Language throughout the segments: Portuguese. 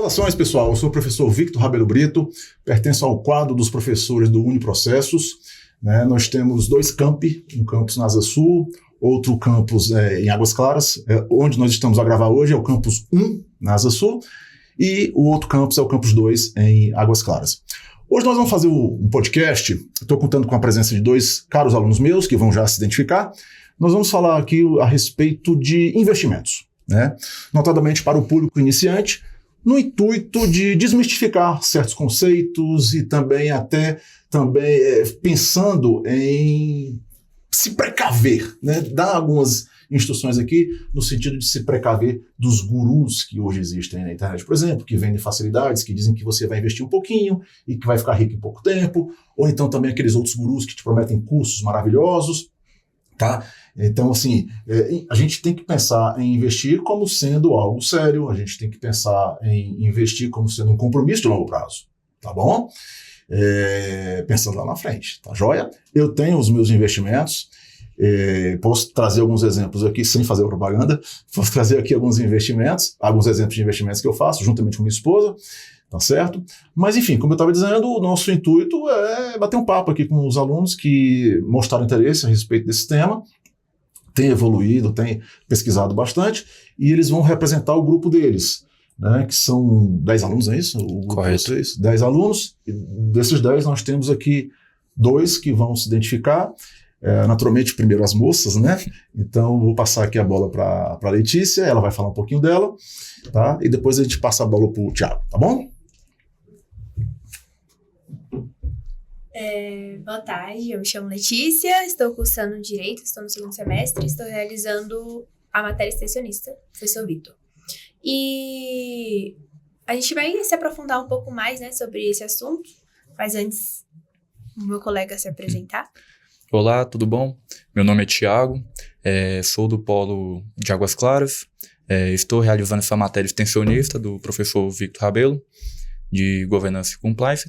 Saudações, pessoal. Eu sou o professor Victor Rabelo Brito, pertenço ao quadro dos professores do Uniprocessos. Nós temos dois campi, um campus na Asa Sul, outro campus em Águas Claras. Onde nós estamos a gravar hoje é o campus 1, na Asa Sul, e o outro campus é o campus 2, em Águas Claras. Hoje nós vamos fazer um podcast. Estou contando com a presença de dois caros alunos meus, que vão já se identificar. Nós vamos falar aqui a respeito de investimentos, notadamente para o público iniciante, no intuito de desmistificar certos conceitos e também pensando em se precaver, dar algumas instruções aqui no sentido de se precaver dos gurus que hoje existem na internet, por exemplo, que vendem facilidades, que dizem que você vai investir um pouquinho e que vai ficar rico em pouco tempo, ou então também aqueles outros gurus que te prometem cursos maravilhosos, tá? Então, assim, a gente tem que pensar em investir como sendo algo sério, a gente tem que pensar em investir como sendo um compromisso de longo prazo, tá bom? Pensando lá na frente, tá joia? Eu tenho os meus investimentos, posso trazer alguns exemplos aqui, sem fazer propaganda, posso trazer aqui alguns exemplos de investimentos que eu faço, juntamente com minha esposa, tá certo? Mas, enfim, como eu estava dizendo, o nosso intuito é bater um papo aqui com os alunos que mostraram interesse a respeito desse tema, têm evoluído, têm pesquisado bastante, e eles vão representar o grupo deles, que são 10 alunos, é isso? O grupo Correto. de vocês, 10 alunos, e desses 10 nós temos aqui 2 que vão se identificar, naturalmente primeiro as moças, Então vou passar aqui a bola para a Letícia, ela vai falar um pouquinho dela, tá? E depois a gente passa a bola para o Thiago, tá bom? Boa tarde, eu me chamo Letícia, estou cursando Direito, estou no segundo semestre, estou realizando a matéria extensionista, professor Vitor. E a gente vai se aprofundar um pouco mais, sobre esse assunto, mas antes o meu colega se apresentar. Olá, tudo bom? Meu nome é Thiago, sou do Polo de Águas Claras, estou realizando essa matéria extensionista do professor Victor Rabelo, de Governança e Compliance,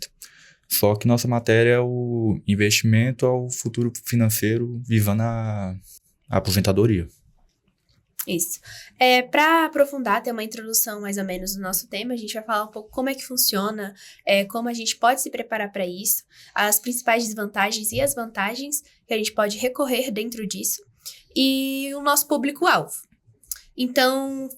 só que nossa matéria é o investimento ao futuro financeiro visando a aposentadoria. Isso. Para aprofundar, ter uma introdução mais ou menos do nosso tema, a gente vai falar um pouco como é que funciona, como a gente pode se preparar para isso, as principais desvantagens e as vantagens que a gente pode recorrer dentro disso e o nosso público-alvo. Então,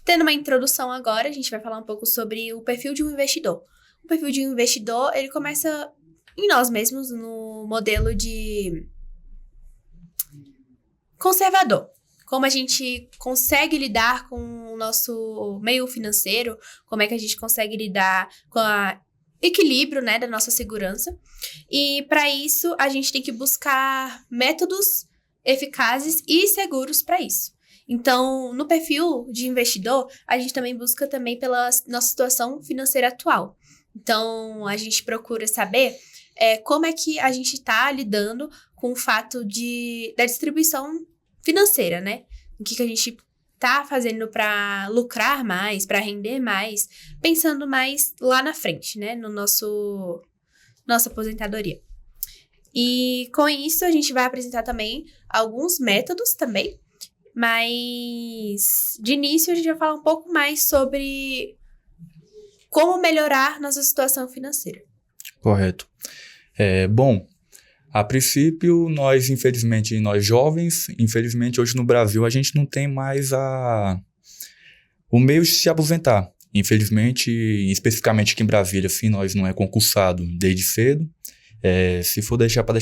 tendo uma introdução agora, a gente vai falar um pouco sobre o perfil de um investidor. O perfil de um investidor, ele começa em nós mesmos, no modelo de conservador. Como a gente consegue lidar com o nosso meio financeiro, como é que a gente consegue lidar com o equilíbrio, da nossa segurança. E para isso, a gente tem que buscar métodos eficazes e seguros para isso. Então, no perfil de investidor, a gente também busca pela nossa situação financeira atual. Então, a gente procura saber como é que a gente está lidando com o fato da distribuição financeira, O que a gente tá fazendo para lucrar mais, para render mais, pensando mais lá na frente, no nossa aposentadoria. E com isso a gente vai apresentar também alguns métodos também, mas de início a gente vai falar um pouco mais sobre como melhorar nossa situação financeira. Correto. Bom, a princípio, nós jovens, infelizmente hoje no Brasil a gente não tem mais o meio de se aposentar. Infelizmente, especificamente aqui em Brasília, assim, nós não é concursado desde cedo. Se for deixar para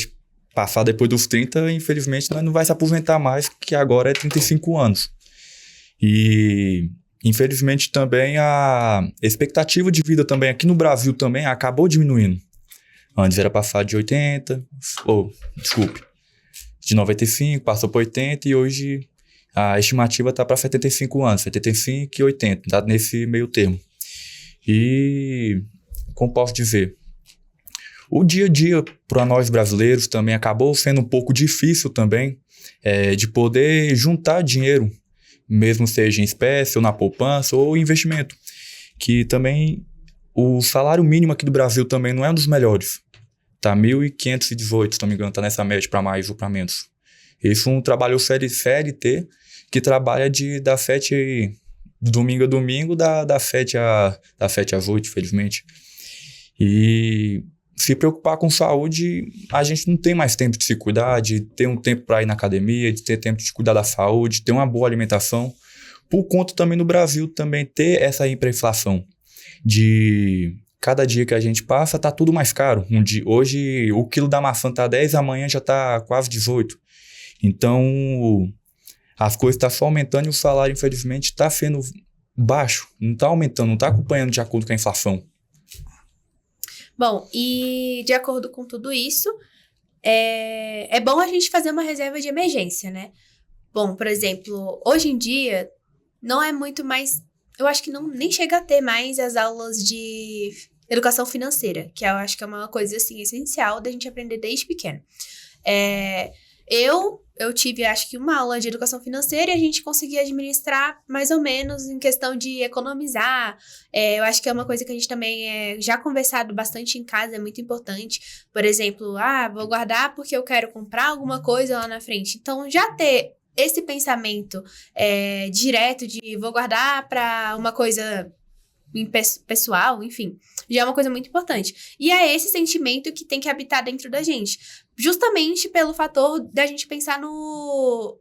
passar depois dos 30, infelizmente nós não vai se aposentar mais, que agora é 35 anos. E infelizmente também a expectativa de vida também aqui no Brasil também acabou diminuindo. Antes era passar de 95, passou para 80 e hoje a estimativa está para 75 anos, 75 e 80, está nesse meio termo. E, como posso dizer, o dia a dia para nós brasileiros também acabou sendo um pouco difícil também, de poder juntar dinheiro, mesmo seja em espécie ou na poupança ou investimento, que também o salário mínimo aqui do Brasil também não é um dos melhores. Tá 1.518, se não me engano, tá nessa média para mais ou para menos. Isso um trabalho CLT que trabalha das 7 domingo a domingo, das 7 às 8, infelizmente. E se preocupar com saúde, a gente não tem mais tempo de se cuidar, de ter um tempo para ir na academia, de ter tempo de cuidar da saúde, ter uma boa alimentação. Por conta também no Brasil também ter essa hiperinflação de cada dia que a gente passa tá tudo mais caro. Hoje o quilo da maçã tá 10, amanhã já tá quase 18. Então as coisas estão só aumentando e o salário infelizmente está sendo baixo, não está aumentando, não está acompanhando de acordo com a inflação. Bom, e de acordo com tudo isso, é bom a gente fazer uma reserva de emergência, né? Bom, por exemplo, hoje em dia não é muito mais... Eu acho que nem chega a ter mais as aulas de educação financeira, que eu acho que é uma coisa, assim, essencial da gente aprender desde pequeno. Eu tive, acho que, uma aula de educação financeira e a gente conseguia administrar mais ou menos em questão de economizar. Eu acho que é uma coisa que a gente também já conversado bastante em casa, é muito importante. Por exemplo, vou guardar porque eu quero comprar alguma coisa lá na frente. Então, já ter esse pensamento direto de vou guardar para uma coisa pessoal, enfim, já é uma coisa muito importante. E é esse sentimento que tem que habitar dentro da gente. Justamente pelo fator da gente pensar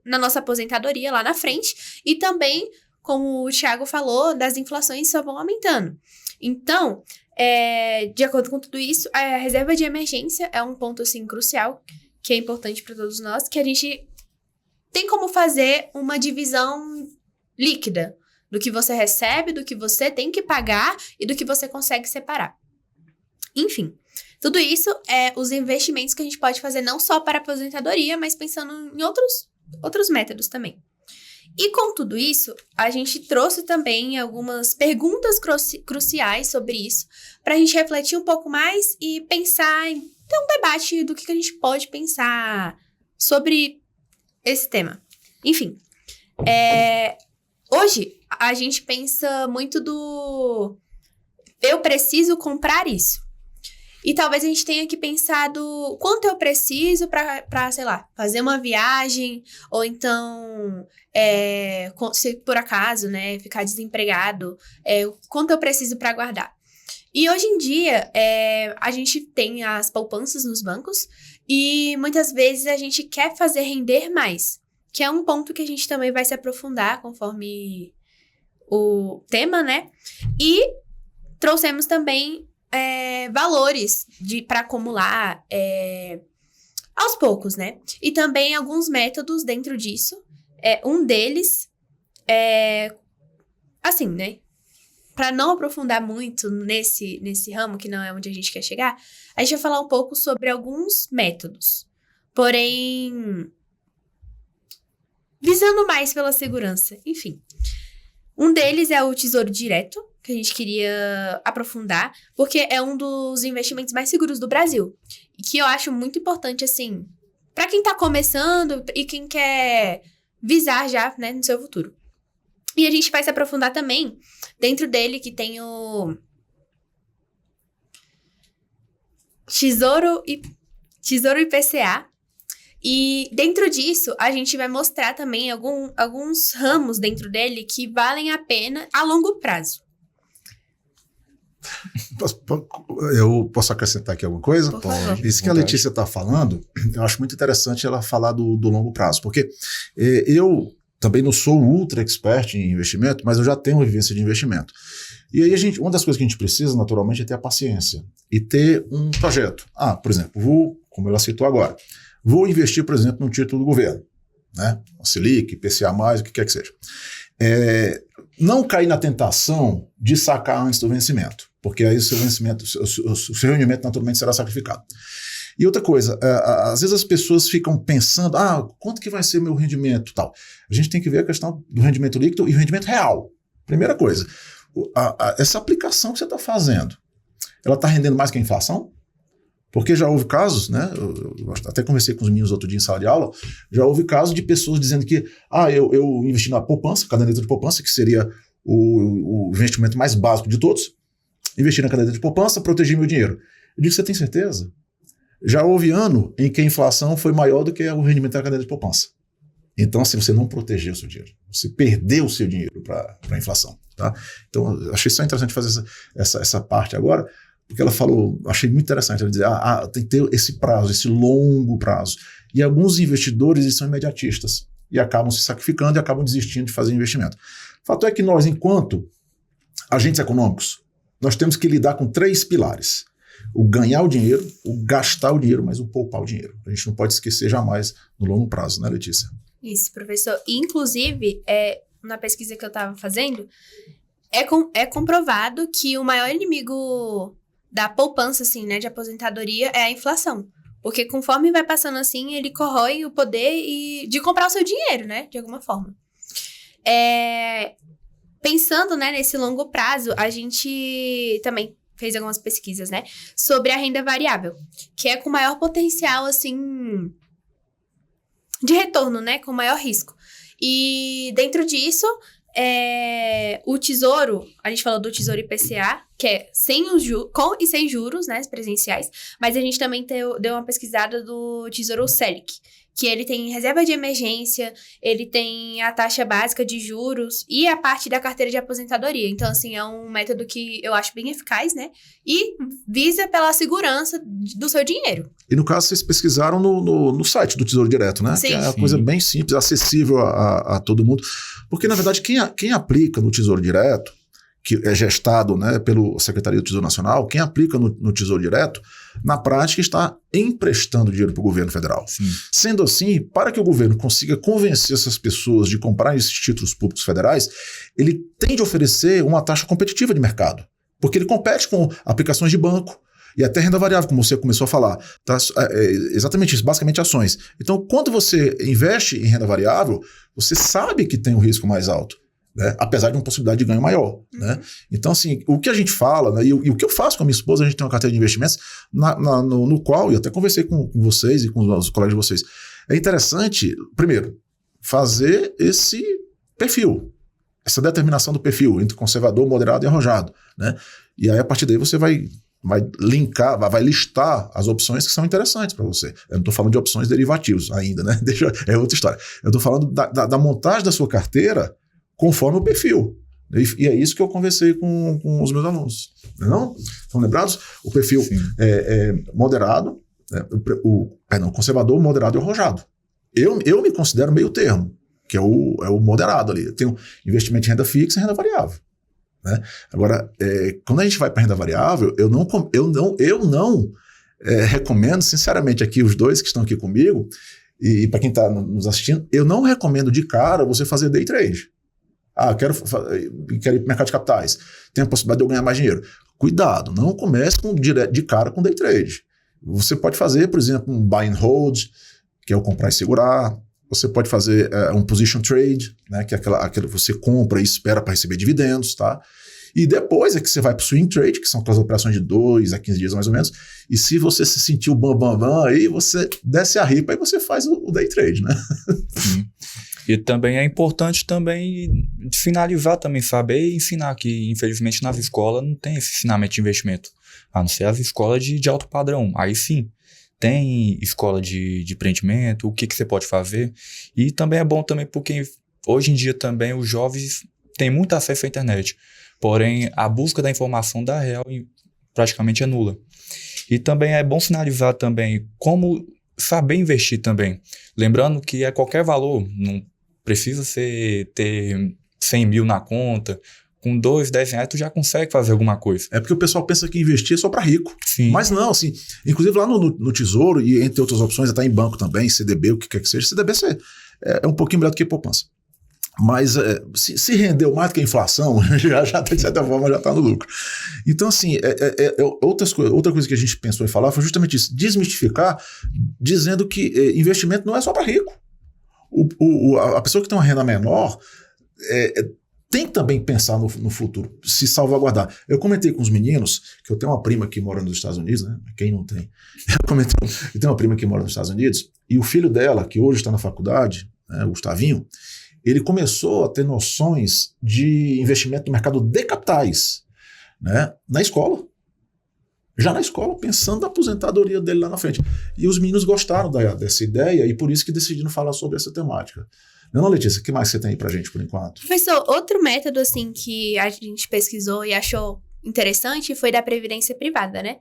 na nossa aposentadoria lá na frente e também, como o Thiago falou, das inflações só vão aumentando. Então, de acordo com tudo isso, a reserva de emergência é um ponto, assim, crucial, que é importante para todos nós, que a gente tem como fazer uma divisão líquida do que você recebe, do que você tem que pagar e do que você consegue separar. Enfim, tudo isso é os investimentos que a gente pode fazer não só para a aposentadoria, mas pensando em outros métodos também. E com tudo isso, a gente trouxe também algumas perguntas cruciais sobre isso, para a gente refletir um pouco mais e pensar, ter um debate do que a gente pode pensar sobre esse tema. Enfim, hoje a gente pensa muito do eu preciso comprar isso. E talvez a gente tenha que pensar do quanto eu preciso para, sei lá, fazer uma viagem, ou então, se por acaso, né, ficar desempregado, quanto eu preciso para guardar. E hoje em dia, a gente tem as poupanças nos bancos e muitas vezes a gente quer fazer render mais, que é um ponto que a gente também vai se aprofundar conforme o tema, né? E trouxemos também valores para acumular aos poucos, né? E também alguns métodos dentro disso. Um deles assim, né? Para não aprofundar muito nesse ramo, que não é onde a gente quer chegar, a gente vai falar um pouco sobre alguns métodos. Porém, visando mais pela segurança. Enfim. Um deles é o Tesouro Direto, que a gente queria aprofundar, porque é um dos investimentos mais seguros do Brasil. E que eu acho muito importante, assim, para quem tá começando e quem quer visar já, né, no seu futuro. E a gente vai se aprofundar também dentro dele, que tem o Tesouro IPCA. E dentro disso, a gente vai mostrar também alguns ramos dentro dele que valem a pena a longo prazo. Eu posso acrescentar aqui alguma coisa? Por favor. Isso que a Letícia está falando, eu acho muito interessante ela falar do longo prazo, porque eu também não sou ultra expert em investimento, mas eu já tenho uma vivência de investimento. E aí uma das coisas que a gente precisa, naturalmente, é ter a paciência e ter um projeto. Por exemplo, como ela citou agora, vou investir, por exemplo, num título do governo, né? Selic, IPCA+, o que quer que seja. Não cair na tentação de sacar antes do vencimento, porque aí o seu rendimento naturalmente será sacrificado. E outra coisa, às vezes as pessoas ficam pensando, quanto que vai ser meu rendimento e tal. A gente tem que ver a questão do rendimento líquido e o rendimento real. Primeira coisa, essa aplicação que você está fazendo, ela está rendendo mais que a inflação? Porque já houve casos, né? Eu até conversei com os meninos outro dia em sala de aula, já houve casos de pessoas dizendo que eu investi na poupança, caderneta de poupança, que seria o investimento mais básico de todos, investi na caderneta de poupança, protegi meu dinheiro. Eu digo, você tem certeza? Já houve ano em que a inflação foi maior do que o rendimento da caderneta de poupança. Então, assim, você não protegeu o seu dinheiro. Você perdeu o seu dinheiro para a inflação. Tá? Então, eu achei só interessante fazer essa parte agora, porque ela falou, achei muito interessante, ela dizer, tem que ter esse prazo, esse longo prazo. E alguns investidores, eles são imediatistas e acabam se sacrificando e acabam desistindo de fazer investimento. O fato é que nós, enquanto agentes econômicos, nós temos que lidar com 3 pilares. O ganhar o dinheiro, o gastar o dinheiro, mas o poupar o dinheiro. A gente não pode esquecer jamais no longo prazo, né, Letícia? Isso, professor. Inclusive, na pesquisa que eu estava fazendo, é comprovado que o maior inimigo da poupança, assim, né, de aposentadoria é a inflação. Porque conforme vai passando assim, ele corrói o poder de comprar o seu dinheiro, né, de alguma forma. Pensando, né, nesse longo prazo, a gente também fez algumas pesquisas, né, sobre a renda variável, que é com maior potencial, assim, de retorno, né, com maior risco. E dentro disso, o Tesouro, a gente falou do Tesouro IPCA, que é com e sem juros, né, presenciais, mas a gente também deu uma pesquisada do Tesouro Selic, que ele tem reserva de emergência, ele tem a taxa básica de juros e a parte da carteira de aposentadoria. Então, assim, é um método que eu acho bem eficaz, né? E visa pela segurança do seu dinheiro. E no caso, vocês pesquisaram no site do Tesouro Direto, né? Sim. Que é uma coisa bem simples, acessível a todo mundo. Porque, na verdade, quem aplica no Tesouro Direto, que é gestado, né, pela Secretaria do Tesouro Nacional, quem aplica no Tesouro Direto, na prática está emprestando dinheiro para o governo federal. Sim. Sendo assim, para que o governo consiga convencer essas pessoas de comprar esses títulos públicos federais, ele tem de oferecer uma taxa competitiva de mercado, porque ele compete com aplicações de banco e até renda variável, como você começou a falar. Tá? Exatamente isso, basicamente ações. Então, quando você investe em renda variável, você sabe que tem um risco mais alto, né? Apesar de uma possibilidade de ganho maior. Né? Então, assim, o que a gente fala, né, e o que eu faço com a minha esposa, a gente tem uma carteira de investimentos no qual, e até conversei com vocês e com os colegas de vocês, é interessante, primeiro, fazer esse perfil, essa determinação do perfil entre conservador, moderado e arrojado. Né? E aí, a partir daí, você vai linkar, vai listar as opções que são interessantes para você. Eu não estou falando de opções derivativos ainda, né? É outra história. Eu estou falando da montagem da sua carteira conforme o perfil. E é isso que eu conversei com os meus alunos. Não? Estão lembrados? O perfil é moderado, conservador, moderado e arrojado. Eu me considero meio termo, que é o moderado ali. Eu tenho investimento em renda fixa e renda variável. Né? Agora, quando a gente vai para renda variável, eu não recomendo, sinceramente, aqui os dois que estão aqui comigo, e para quem está nos assistindo, eu não recomendo de cara você fazer day trade. Quero ir para o mercado de capitais, tem a possibilidade de eu ganhar mais dinheiro. Cuidado, não comece de cara com day trade. Você pode fazer, por exemplo, um buy and hold, que é o comprar e segurar. Você pode fazer um position trade, né, que é aquela que você compra e espera para receber dividendos, tá? E depois é que você vai para o swing trade, que são aquelas operações de 2 a 15 dias mais ou menos. E se você se sentiu bam, aí você desce a ripa e você faz o day trade, né? Sim. E também é importante também finalizar também, saber ensinar que, infelizmente, nas escolas não tem esse ensinamento de investimento, a não ser as escolas de alto padrão. Aí sim, tem escola de empreendimento, o que você pode fazer. E também é bom também porque hoje em dia também os jovens têm muito acesso à internet. Porém, a busca da informação da real praticamente é nula. E também é bom sinalizar também como saber investir também. Lembrando que é qualquer valor, não precisa ter 100 mil na conta. Com 2, 10 reais tu já consegue fazer alguma coisa. É porque o pessoal pensa que investir é só para rico. Sim. Mas não, assim, inclusive lá no Tesouro e entre outras opções, até em banco também, CDB, o que quer que seja, CDB é um pouquinho melhor do que poupança. Mas se rendeu mais do que a inflação, já de certa forma já está no lucro. Então, assim, outra coisa que a gente pensou em falar foi justamente isso, desmistificar, dizendo que investimento não é só para rico. A pessoa que tem uma renda menor tem que também pensar no futuro, se salvaguardar. Eu comentei com os meninos, que eu tenho uma prima que mora nos Estados Unidos, né? Quem não tem? Eu tenho uma prima que mora nos Estados Unidos, e o filho dela, que hoje está na faculdade, né, o Gustavinho, ele começou a ter noções de investimento no mercado de capitais, né, na escola. já na escola, pensando na aposentadoria dele lá na frente. E os meninos gostaram dessa ideia e por isso que decidiram falar sobre essa temática. Não, Letícia, o que mais você tem aí pra gente por enquanto? Professor, outro método, assim, que a gente pesquisou e achou interessante foi da previdência privada, né?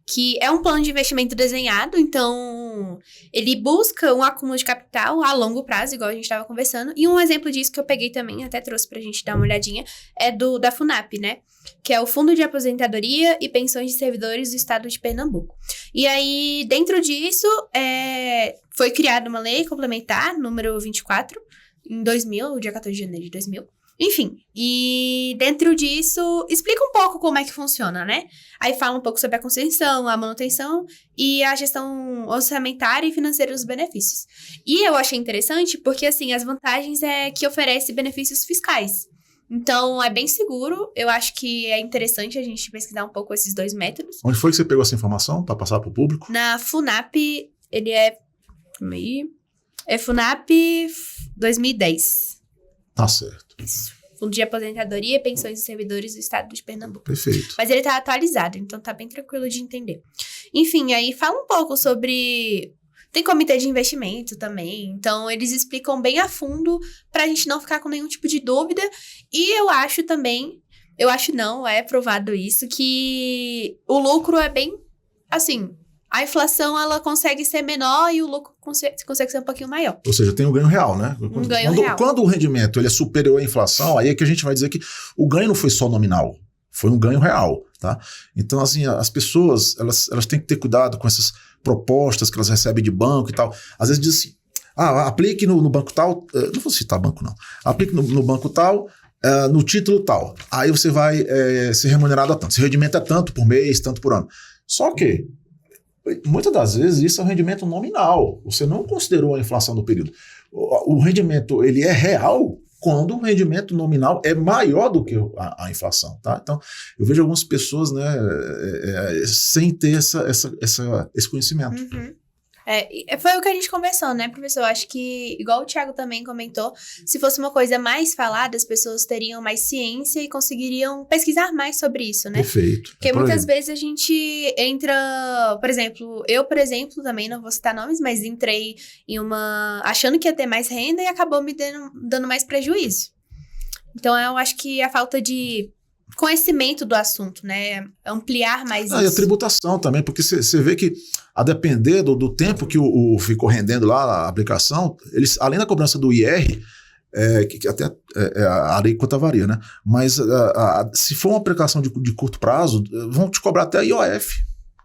Que é um plano de investimento desenhado, então ele busca um acúmulo de capital a longo prazo, igual a gente estava conversando. E um exemplo disso que eu peguei também, até trouxe pra gente dar uma olhadinha, é da FUNAP, né? Que é o Fundo de Aposentadoria e Pensões de Servidores do Estado de Pernambuco. E aí, dentro disso, foi criada uma lei complementar, número 24, em 2000, dia 14 de janeiro de 2000. Enfim, e dentro disso, explica um pouco como é que funciona, né? Aí fala um pouco sobre a concessão, a manutenção e a gestão orçamentária e financeira dos benefícios. E eu achei interessante porque, assim, as vantagens é que oferece benefícios fiscais. Então, é bem seguro. Eu acho que é interessante a gente pesquisar um pouco esses dois métodos. Onde foi que você pegou essa informação para passar para o público? Na FUNAP, ele é... É FUNAP 2010. Tá certo. Isso. Fundo de Aposentadoria e Pensões de Servidores do Estado de Pernambuco. Perfeito. Mas ele tá atualizado, então tá bem tranquilo de entender. Enfim, aí fala um pouco sobre... Tem comitê de investimento também, então eles explicam bem a fundo pra gente não ficar com nenhum tipo de dúvida. E eu acho também, é provado isso, que o lucro é bem, assim, a inflação ela consegue ser menor e o lucro consegue ser um pouquinho maior. Ou seja, tem um ganho real, né? Real. Quando o rendimento ele é superior à inflação, aí é que a gente vai dizer que o ganho não foi só nominal, foi um ganho real, tá? Então, assim, as pessoas, elas têm que ter cuidado com essas propostas que elas recebem de banco e tal. Às vezes diz assim, aplique no banco tal, não vou citar banco não, aplique no banco tal, no título tal. Aí você vai ser remunerado a tanto. Se o rendimento é tanto por mês, tanto por ano. Só que, muitas das vezes, isso é um rendimento nominal. Você não considerou a inflação do período. O rendimento, ele é real quando o rendimento nominal é maior do que a inflação, tá? Então, eu vejo algumas pessoas, né, sem ter esse conhecimento. Uhum. Foi o que a gente conversou, né, professor? Acho que, igual o Thiago também comentou, se fosse uma coisa mais falada, as pessoas teriam mais ciência e conseguiriam pesquisar mais sobre isso, né? Perfeito. Porque muitas vezes a gente entra, por exemplo, também não vou citar nomes, mas entrei achando que ia ter mais renda e acabou me dando mais prejuízo. Então, eu acho que a falta de conhecimento do assunto, né? Ampliar mais isso. E a tributação também, porque você vê que a depender do tempo que ficou rendendo lá a aplicação, eles, além da cobrança do IR, que até a alíquota varia, né? Mas se for uma aplicação de curto prazo, vão te cobrar até IOF,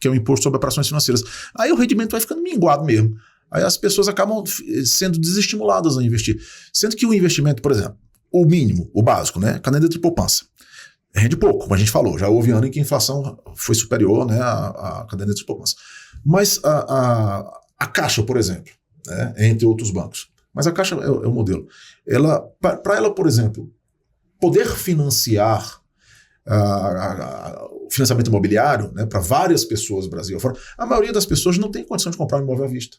que é o Imposto sobre Operações Financeiras. Aí o rendimento vai ficando minguado mesmo. Aí as pessoas acabam sendo desestimuladas a investir. Sendo que o investimento, por exemplo, o mínimo, o básico, né? Caderneta de poupança. Rende pouco, como a gente falou. Já houve ano em que a inflação foi superior, né, à caderneta de poupança. Mas a Caixa, por exemplo, né, entre outros bancos, mas a Caixa é o modelo. Para ela, por exemplo, poder financiar o financiamento imobiliário, né, para várias pessoas no Brasil afora, a maioria das pessoas não tem condição de comprar um imóvel à vista.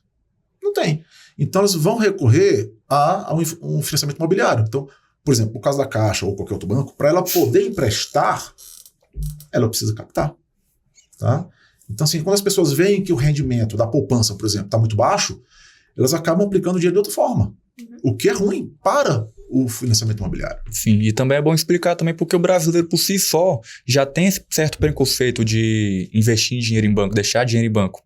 Não tem. Então elas vão recorrer a um financiamento imobiliário. Então, por exemplo, no caso da Caixa ou qualquer outro banco, para ela poder emprestar, ela precisa captar. Tá? Então, assim, quando as pessoas veem que o rendimento da poupança, por exemplo, está muito baixo, elas acabam aplicando o dinheiro de outra forma. O que é ruim para o financiamento imobiliário. Sim, e também é bom explicar também porque o brasileiro por si só já tem esse certo preconceito de investir dinheiro em banco, deixar dinheiro em banco,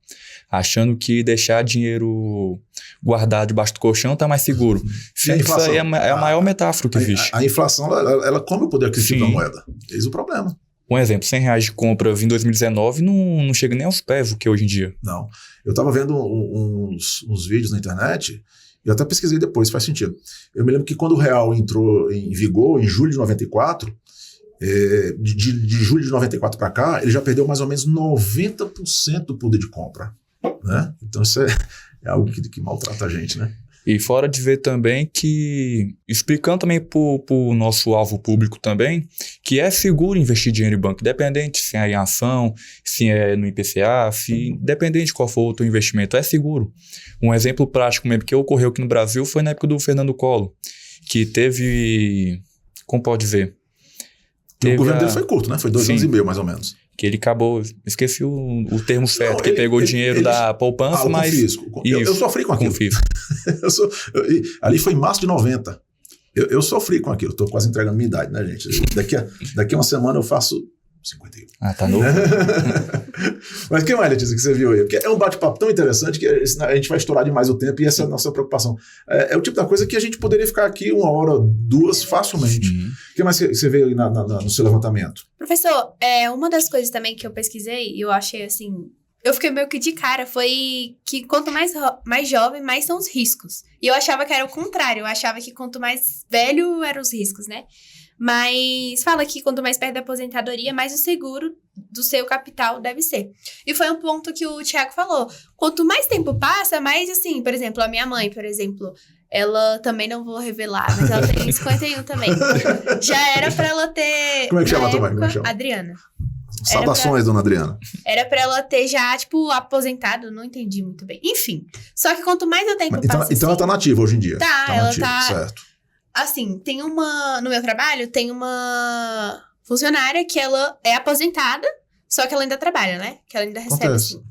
achando que deixar dinheiro guardado debaixo do colchão está mais seguro. Sim, isso aí é a maior metáfora que existe. A inflação, ela come o poder aquisitivo da moeda. Eis o problema. Um exemplo, R$100 de compra em 2019 não chega nem aos pés do que hoje em dia. Não. Eu estava vendo uns vídeos na internet, e eu até pesquisei depois, faz sentido. Eu me lembro que quando o real entrou em vigor, em julho de 94, de julho de 94 para cá, ele já perdeu mais ou menos 90% do poder de compra. Né? Então isso é algo que maltrata a gente, né? E fora de ver também que, explicando também para o nosso alvo público também, que é seguro investir dinheiro em banco, independente se é em ação, se é no IPCA, independente de qual for o teu investimento, é seguro. Um exemplo prático mesmo que ocorreu aqui no Brasil foi na época do Fernando Collor, que teve, como pode ver? O governo dele foi curto, né? Foi 2 anos e meio, mais ou menos. Que ele acabou... Esqueci o termo certo, que ele- pegou o ele- dinheiro ele- da poupança, o mas... confisco. Eu sofri com aquilo. Confisco. Ali foi em março de 90. Eu sofri com aquilo. Estou quase entregando minha idade, né, gente? Daqui a uma semana eu faço 51. Ah, tá novo. Mas o que mais, Letícia, que você viu aí? Porque é um bate-papo tão interessante que a gente vai estourar demais o tempo e essa é a nossa preocupação. É o tipo da coisa que a gente poderia ficar aqui 1 hora, 2 facilmente. Sim. O que mais que você vê aí no seu levantamento? Professor, uma das coisas também que eu pesquisei e eu achei assim... Eu fiquei meio que de cara, foi que quanto mais jovem, mais são os riscos. E eu achava que era o contrário, eu achava que quanto mais velho eram os riscos, né? Mas fala que quanto mais perto da aposentadoria, mais o seguro do seu capital deve ser. E foi um ponto que o Thiago falou. Quanto mais tempo passa, mais assim, por exemplo, a minha mãe, por exemplo, ela também não vou revelar, mas ela tem 51 também. Já era pra ela ter... Como é que chama na a tua mãe? Como é que época, chama? Adriana. Saudações, dona Adriana. Era pra ela ter já, tipo, aposentado, não entendi muito bem. Enfim, só que quanto mais o tempo passa... Então ela tá nativa hoje em dia. Tá, ela nativa, tá- certo. Assim, tem uma... No meu trabalho, tem uma funcionária que ela é aposentada, só que ela ainda trabalha, né? Que ela ainda recebe, Acontece. assim.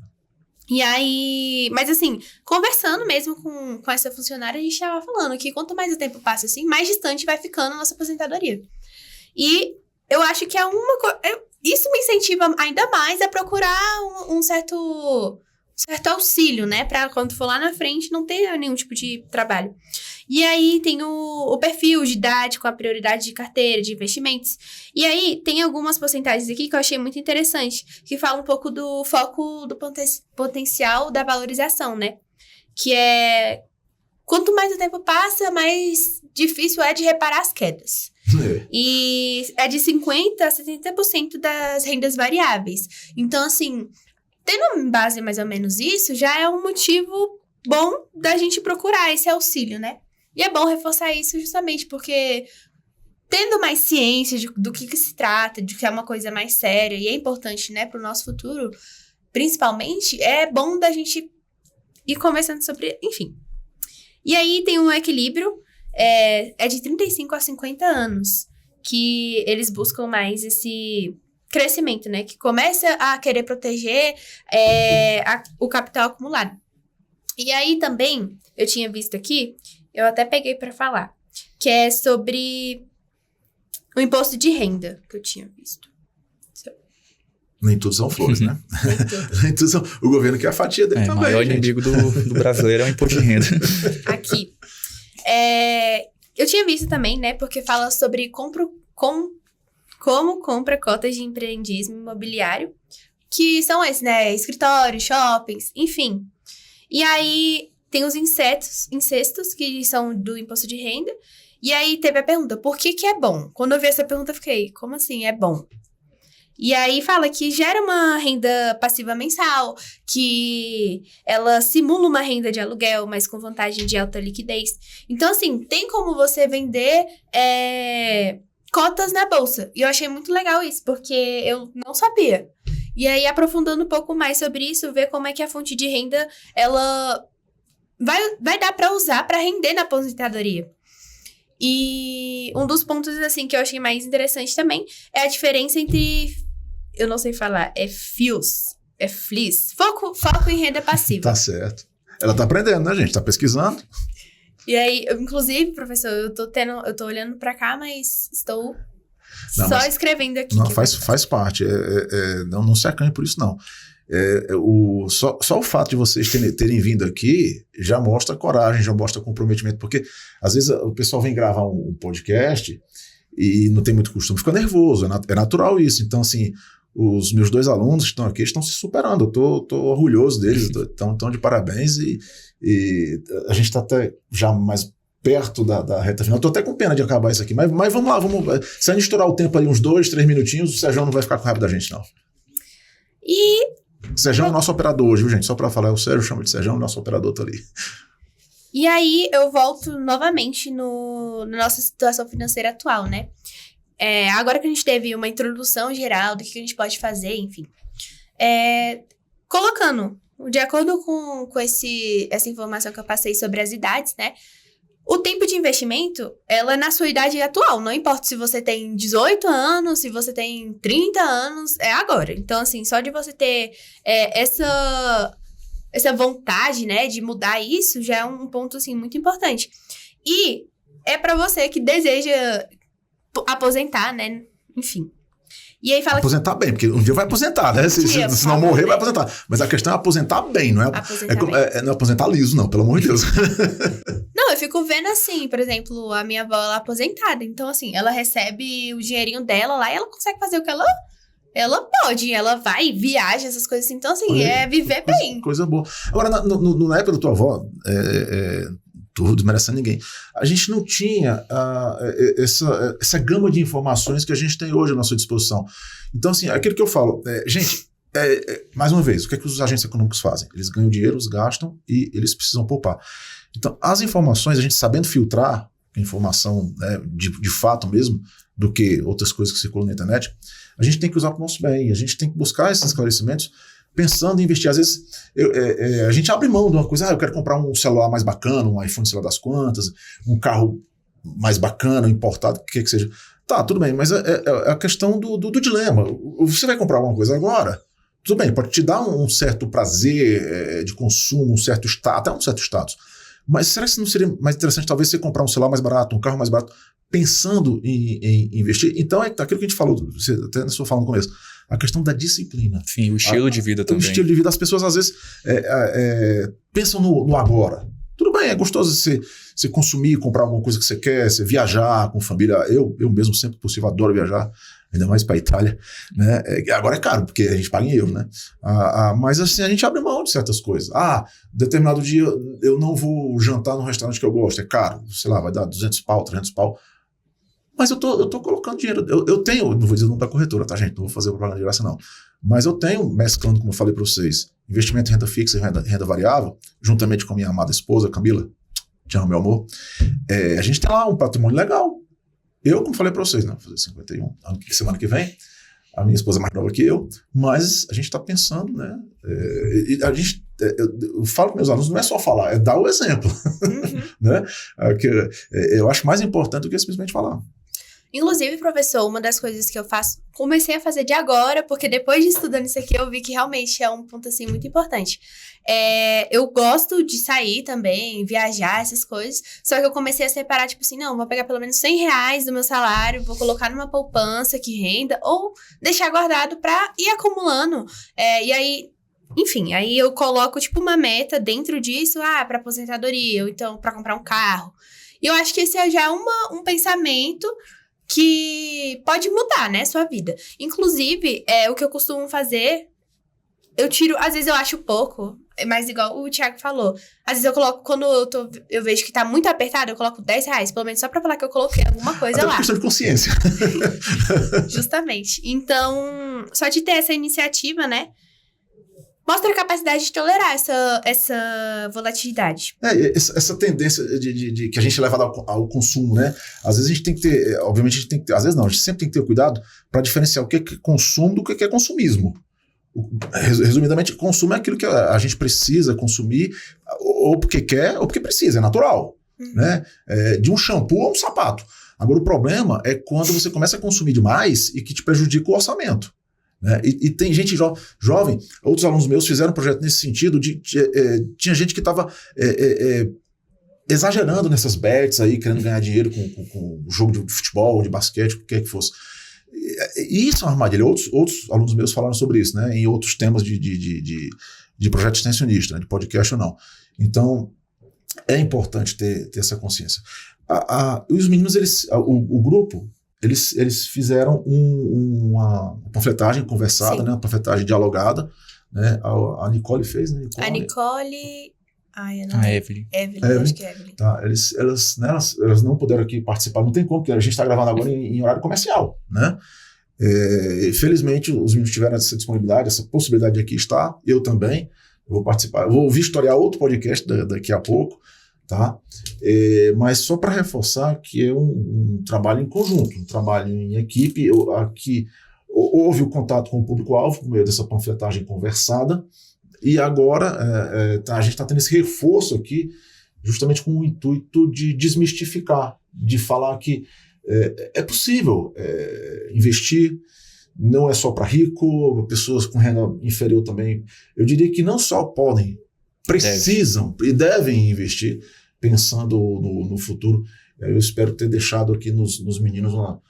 E aí... Mas assim, conversando mesmo com essa funcionária, a gente tava falando que quanto mais o tempo passa, assim, mais distante vai ficando a nossa aposentadoria. E eu acho que é uma coisa... Isso me incentiva ainda mais a procurar um certo auxílio, né? Pra quando for lá na frente não ter nenhum tipo de trabalho. E aí tem o perfil de idade com a prioridade de carteira, de investimentos. E aí tem algumas porcentagens aqui que eu achei muito interessante, que fala um pouco do foco do potencial da valorização, né? Que é... Quanto mais o tempo passa, mais difícil é de reparar as quedas. E é de 50% a 70% das rendas variáveis. Então, assim, tendo em base mais ou menos isso, já é um motivo bom da gente procurar esse auxílio, né? E é bom reforçar isso justamente porque, tendo mais ciência do que se trata, de que é uma coisa mais séria e é importante, né, para o nosso futuro, principalmente, é bom da gente ir conversando sobre, enfim. E aí tem um equilíbrio, é de 35 a 50 anos, que eles buscam mais esse crescimento, né? Que começa a querer proteger o capital acumulado. E aí também, eu tinha visto aqui, eu até peguei para falar, que é sobre o imposto de renda, que eu tinha visto. Nem tudo são flores, né? Nem tudo são... O governo quer a fatia dele O também, maior gente. inimigo do brasileiro é o imposto de renda. Aqui. Eu tinha visto também, né? Porque fala sobre como compra cotas de empreendismo imobiliário, que são esses, né? Escritórios, shoppings, enfim. E aí tem os incestos, que são do imposto de renda. E aí teve a pergunta, por que é bom? Quando eu vi essa pergunta, eu fiquei, como assim é bom? E aí fala que gera uma renda passiva mensal, que ela simula uma renda de aluguel, mas com vantagem de alta liquidez. Então, assim, tem como você vender cotas na bolsa. E eu achei muito legal isso, porque eu não sabia. E aí, aprofundando um pouco mais sobre isso, ver como é que a fonte de renda, ela vai dar para usar para render na aposentadoria. E um dos pontos, assim, que eu achei mais interessante também é a diferença entre... Eu não sei falar, FLIS. Foco em renda passiva. Tá certo. Ela tá aprendendo, né, gente? Tá pesquisando. E aí, inclusive, professor, eu tô olhando pra cá, mas estou escrevendo aqui. Não, faz parte. Não se acanhe por isso, não. Só o fato de vocês terem vindo aqui já mostra coragem, já mostra comprometimento, porque às vezes o pessoal vem gravar um podcast e não tem muito costume, fica nervoso, é natural isso. Então, assim, os meus 2 alunos que estão aqui estão se superando, eu tô orgulhoso deles, estão de parabéns e a gente está até já mais perto da reta final. Estou até com pena de acabar isso aqui, mas vamos lá, se a gente estourar o tempo ali uns 2, 3 minutinhos, o Sérgio não vai ficar com raiva da gente, não. E... O Sérgio é o nosso operador hoje, viu, gente? Só para falar, o Sérgio chama de Sérgio, o nosso operador tá ali. E aí, eu volto novamente na nossa situação financeira atual, né? Agora que a gente teve uma introdução geral do que a gente pode fazer, enfim. Colocando, de acordo com essa informação que eu passei sobre as idades, né? O tempo de investimento, ela é na sua idade atual. Não importa se você tem 18 anos, se você tem 30 anos, é agora. Então, assim, só de você ter essa vontade, né, de mudar isso, já é um ponto, assim, muito importante. E é pra você que deseja aposentar, né, enfim. E aí fala aposentar bem, porque um dia vai aposentar, né? Se não morrer, vai aposentar. Mas a questão é aposentar bem, não é? Não é aposentar liso, não, pelo amor de Deus. Não, eu fico vendo assim, por exemplo, a minha avó, ela é aposentada. Então, assim, ela recebe o dinheirinho dela lá e ela consegue fazer o que ela pode. Ela vai, viaja, essas coisas assim. Então, assim, é viver bem. Coisa boa. Agora, na época da tua avó, tu desmerecendo ninguém, a gente não tinha essa gama de informações que a gente tem hoje à nossa disposição. Então, assim, aquilo que eu falo, gente, mais uma vez, o que é que os agentes econômicos fazem? Eles ganham dinheiro, eles gastam e eles precisam poupar. Então, as informações, a gente sabendo filtrar informação, né, de fato mesmo, do que outras coisas que circulam na internet, a gente tem que usar para o nosso bem, a gente tem que buscar esses esclarecimentos pensando em investir. Às vezes, a gente abre mão de uma coisa, eu quero comprar um celular mais bacana, um iPhone, sei lá das quantas, um carro mais bacana, importado, o que seja. Tá, tudo bem, mas é a questão do dilema. Você vai comprar alguma coisa agora? Tudo bem, pode te dar um certo prazer de consumo, um certo status, até um certo status. Mas será que não seria mais interessante talvez você comprar um celular mais barato, um carro mais barato, pensando em investir? Então é aquilo que a gente falou, você até estou falando no começo, a questão da disciplina. Sim, o estilo de vida também. O estilo de vida, as pessoas às vezes pensam no agora. Tudo bem, é gostoso você consumir, comprar alguma coisa que você quer, você viajar com família. Eu mesmo, sempre que possível, adoro viajar, ainda mais para a Itália, né? Agora é caro, porque a gente paga em euro, né? Mas assim, a gente abre mão de certas coisas. Determinado dia eu não vou jantar num restaurante que eu gosto, é caro, sei lá, vai dar 200 pau, 300 pau. Mas eu tô colocando dinheiro. Eu tenho, não vou dizer o nome da corretora, tá, gente? Não vou fazer propaganda de graça, não. Mas eu tenho, mesclando, como eu falei para vocês, investimento em renda fixa e renda variável, juntamente com minha amada esposa, Camila, te amo, meu amor. A gente tem lá um patrimônio legal. Eu, como falei para vocês, né? Vou fazer 51 semana que vem. A minha esposa é mais nova que eu, mas a gente está pensando, né? Eu falo para meus alunos, não é só falar, é dar o exemplo. Uhum. Né? Eu acho mais importante do que simplesmente falar. Inclusive, professor, uma das coisas que eu faço, comecei a fazer de agora, porque depois de estudando isso aqui, eu vi que realmente é um ponto, assim, muito importante. Eu gosto de sair também, viajar, essas coisas, só que eu comecei a separar, tipo assim, não, vou pegar pelo menos R$100 do meu salário, vou colocar numa poupança que renda, ou deixar guardado pra ir acumulando. E aí, enfim, aí eu coloco, tipo, uma meta dentro disso, pra aposentadoria, ou então pra comprar um carro. E eu acho que esse já é um pensamento que pode mudar, né, sua vida. Inclusive, o que eu costumo fazer, eu tiro, às vezes eu acho pouco, mas igual o Thiago falou, às vezes eu coloco, quando eu vejo que tá muito apertado, eu coloco R$10, pelo menos só pra falar que eu coloquei alguma coisa lá. É questão de consciência. Justamente. Então, só de ter essa iniciativa, né, mostra a capacidade de tolerar essa volatilidade. Essa tendência de que a gente é levado ao consumo, né? Às vezes a gente tem que ter, obviamente a gente tem que ter, às vezes não, a gente sempre tem que ter cuidado para diferenciar o que é consumo do que é consumismo. Resumidamente, consumo é aquilo que a gente precisa consumir ou porque quer ou porque precisa, é natural. Né? De um shampoo a um sapato. Agora o problema é quando você começa a consumir demais e que te prejudica o orçamento. Né? E tem gente jovem, outros alunos meus fizeram um projeto nesse sentido, tinha gente que estava exagerando nessas bets aí, querendo ganhar dinheiro com jogo de futebol, de basquete, o que quer que fosse. E isso é uma armadilha. Outros alunos meus falaram sobre isso, né? Em outros temas de projeto extensionista, né? De podcast ou não. Então, é importante ter essa consciência. Os meninos, o grupo, eles fizeram uma panfletagem conversada, né? Uma panfletagem dialogada, né? A Nicole fez, né? A Nicole... A Evelyn. Acho que é Evelyn. Tá, elas não puderam aqui participar, não tem como, porque a gente está gravando agora em horário comercial, né? Felizmente, os meninos tiveram essa disponibilidade, essa possibilidade de aqui estar, eu também, eu vou participar, eu vou historiar outro podcast daqui a pouco, tá? Mas só para reforçar que é um trabalho em conjunto, um trabalho em equipe. Aqui houve o contato com o público-alvo por meio dessa panfletagem conversada, e agora a gente está tendo esse reforço aqui justamente com o intuito de desmistificar, de falar que é possível investir, não é só para rico, pessoas com renda inferior também. Eu diria que não só podem, precisam e devem investir, pensando no futuro. Eu espero ter deixado aqui nos meninos uma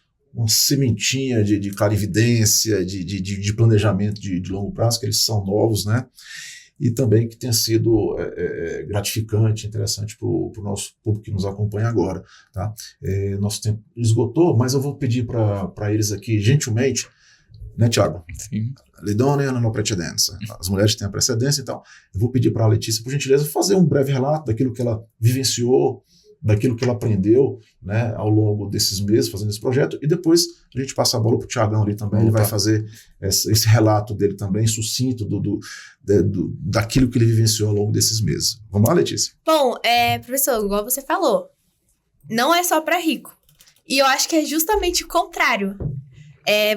sementinha de clarividência, de planejamento de longo prazo, que eles são novos, né? E também que tenha sido gratificante, interessante para o nosso público que nos acompanha agora. Tá? Nosso tempo esgotou, mas eu vou pedir para eles aqui, gentilmente, né, Thiago? Sim. Le donne hanno precedenza. As mulheres têm a precedência, então eu vou pedir para a Letícia, por gentileza, fazer um breve relato daquilo que ela vivenciou, daquilo que ela aprendeu, né, ao longo desses meses fazendo esse projeto, e depois a gente passa a bola para o Thiagão ali também. Ele vai fazer esse relato dele também, sucinto, daquilo que ele vivenciou ao longo desses meses. Vamos lá, Letícia? Bom, professor, igual você falou, não é só para rico. E eu acho que é justamente o contrário.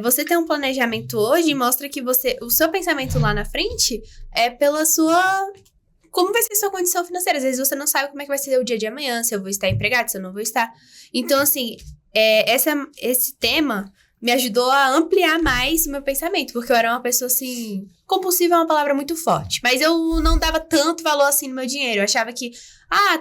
Você ter um planejamento hoje mostra que o seu pensamento lá na frente é pela sua... Como vai ser sua condição financeira? Às vezes você não sabe como é que vai ser o dia de amanhã, se eu vou estar empregado, se eu não vou estar. Então, assim, esse tema me ajudou a ampliar mais o meu pensamento, porque eu era uma pessoa, assim... Compulsiva é uma palavra muito forte, mas eu não dava tanto valor, assim, no meu dinheiro. Eu achava que,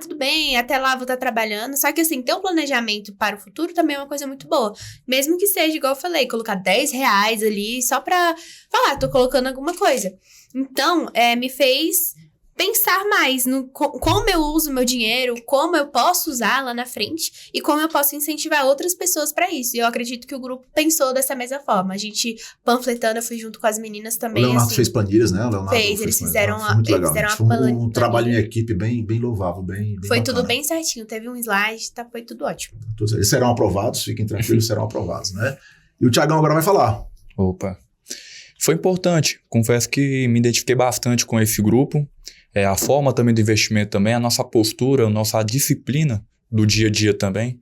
tudo bem, até lá vou estar trabalhando. Só que, assim, ter um planejamento para o futuro também é uma coisa muito boa. Mesmo que seja, igual eu falei, colocar R$10 ali só pra falar, tô colocando alguma coisa. Então, me fez pensar mais no como eu uso o meu dinheiro, como eu posso usar lá na frente e como eu posso incentivar outras pessoas para isso. E eu acredito que o grupo pensou dessa mesma forma. A gente panfletando, eu fui junto com as meninas também. O Leonardo assim, fez planilhas, né? O Leonardo eles fizeram muito legal. Foi um planilha. trabalho em equipe bem louvável, bem foi bacana. tudo bem certinho, teve um slide, foi tudo ótimo. Eles serão aprovados, fiquem tranquilos, serão aprovados, né? E o Thiagão agora vai falar. Opa. Foi importante. Confesso que me identifiquei bastante com esse grupo. A forma também do investimento também, a nossa postura, a nossa disciplina do dia a dia também,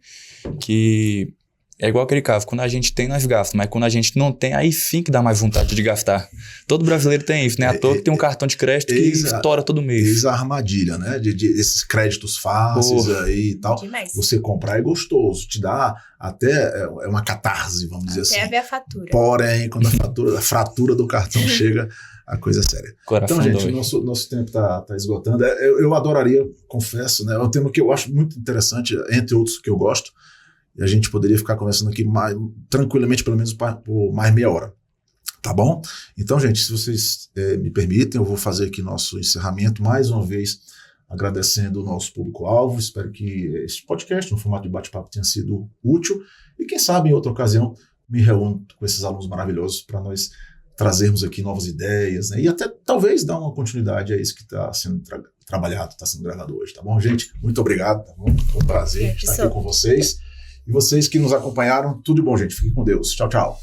que é igual aquele caso, quando a gente tem, nós gastamos, mas quando a gente não tem, aí sim que dá mais vontade de gastar. Todo brasileiro tem isso, né? À toa que tem um cartão de crédito que estoura todo mês. Eis a armadilha, né? Esses créditos fáceis aí e tal. Demais. Você comprar é gostoso, te dá até uma catarse, vamos dizer assim. Até ver a fatura. Porém, quando a fratura do cartão chega, a coisa é séria. Coração então, gente, nosso tempo tá esgotando. Eu adoraria, confesso, né? É um tema que eu acho muito interessante, entre outros que eu gosto. E a gente poderia ficar conversando aqui tranquilamente, pelo menos por mais meia hora. Tá bom? Então, gente, se vocês me permitem, eu vou fazer aqui nosso encerramento, mais uma vez, agradecendo o nosso público-alvo. Espero que esse podcast, no formato de bate-papo, tenha sido útil. E quem sabe, em outra ocasião, me reúno com esses alunos maravilhosos para nós trazermos aqui novas ideias, né? E até talvez dar uma continuidade a isso que está sendo trabalhado, está sendo gravado hoje. Tá bom, gente? Muito obrigado. Tá bom? Foi um prazer estar aqui com vocês. E vocês que nos acompanharam, tudo de bom, gente. Fiquem com Deus. Tchau, tchau.